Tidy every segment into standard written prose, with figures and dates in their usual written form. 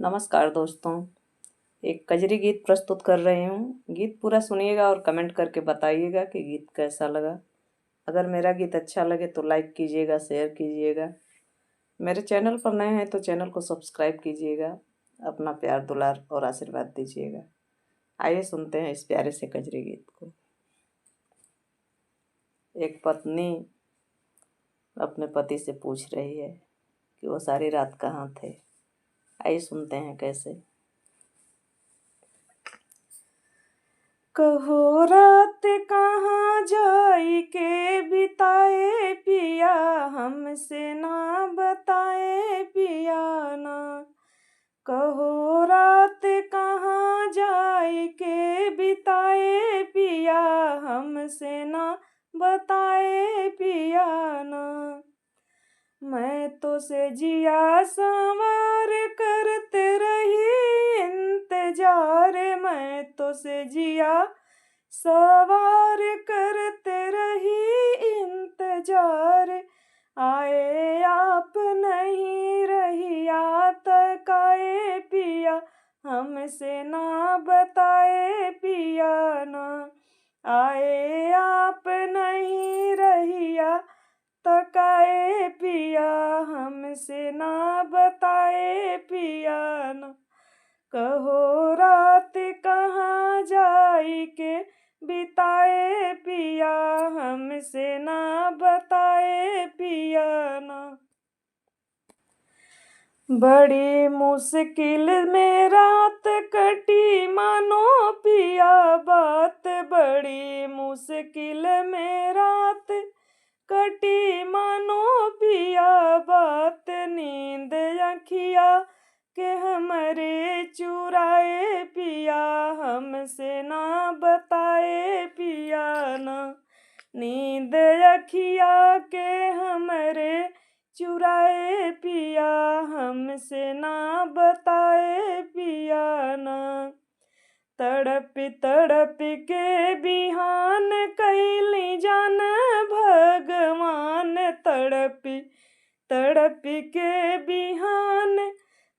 नमस्कार दोस्तों। एक कजरी गीत प्रस्तुत कर रही हूँ। गीत पूरा सुनिएगा और कमेंट करके बताइएगा कि गीत कैसा लगा। अगर मेरा गीत अच्छा लगे तो लाइक कीजिएगा, शेयर कीजिएगा। मेरे चैनल पर नए हैं तो चैनल को सब्सक्राइब कीजिएगा। अपना प्यार दुलार और आशीर्वाद दीजिएगा। आइए सुनते हैं इस प्यारे से कजरी गीत को। एक पत्नी अपने पति से पूछ रही है कि वो सारी रात कहाँ थे। आइए सुनते हैं कैसे। कहो रात कहाँ जाई के बिताए पिया, हमसे ना बताए पिया ना। कहो रात कहाँ जाई के बिताए पिया, हमसे ना बताए पिया ना। मैं तो से जिया संवार करते रही इंतजार, मैं तो से जिया सवार करते रही इंतजार। आए आप नहीं रहिया तकाए पिया, हमसे ना बताए पिया ना। आए आप नहीं रहिया तकाए पिया, हमसे ना बताए पिया ना। कहो रात कहाँ जाई के बिताए पिया, हमसे ना बताए पिया ना। बड़ी मुश्किल में रात कटी मानो पिया बात, बड़ी मुश्किल में रात कटी मानो पिया बात। नींद अखिया के हमरे चुराए पिया, हमसे ना बताए पिया ना। नींद अखिया के हमरे चुराए पिया, हमसे ना बताए पिया ना। तड़प तड़प के बिहान कैली जान भगवान, तड़प तड़प के बिहान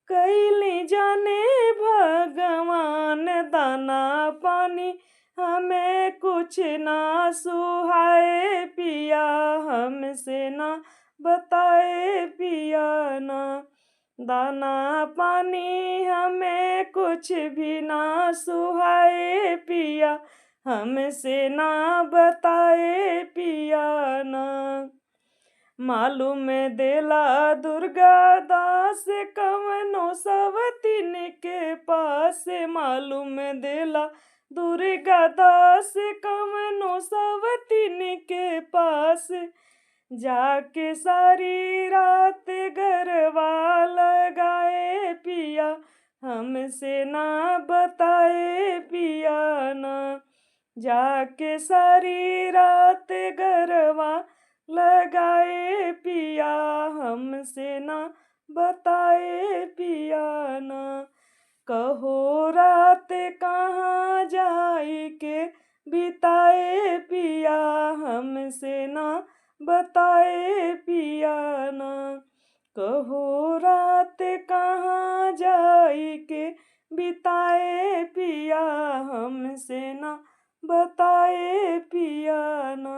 कैली जाने भगवान। दाना पानी हमें कुछ ना सुहाए पिया, हमसे ना बताए पिया ना। दाना पानी हमें कुछ भी ना सुहाए पिया, हमसे ना बताए पिया ना। मालूम देला दुर्गा दास कवनो सवतीन के पास, मालूम देला दुर्गा दास कवनो सवतीन के पास। जाके सारी रात गरबा लगाए पिया, हमसे ना बताए पिया ना। जाके सारी रात गरबा लगाए पिया, हमसे ना बताए पिया ना। कहो रात कहाँ जाई के बिताए पिया, हमसे ना बताए पिया ना। कहो रात कहाँ जाई के बिताए पिया, हमसे ना बताए पिया ना।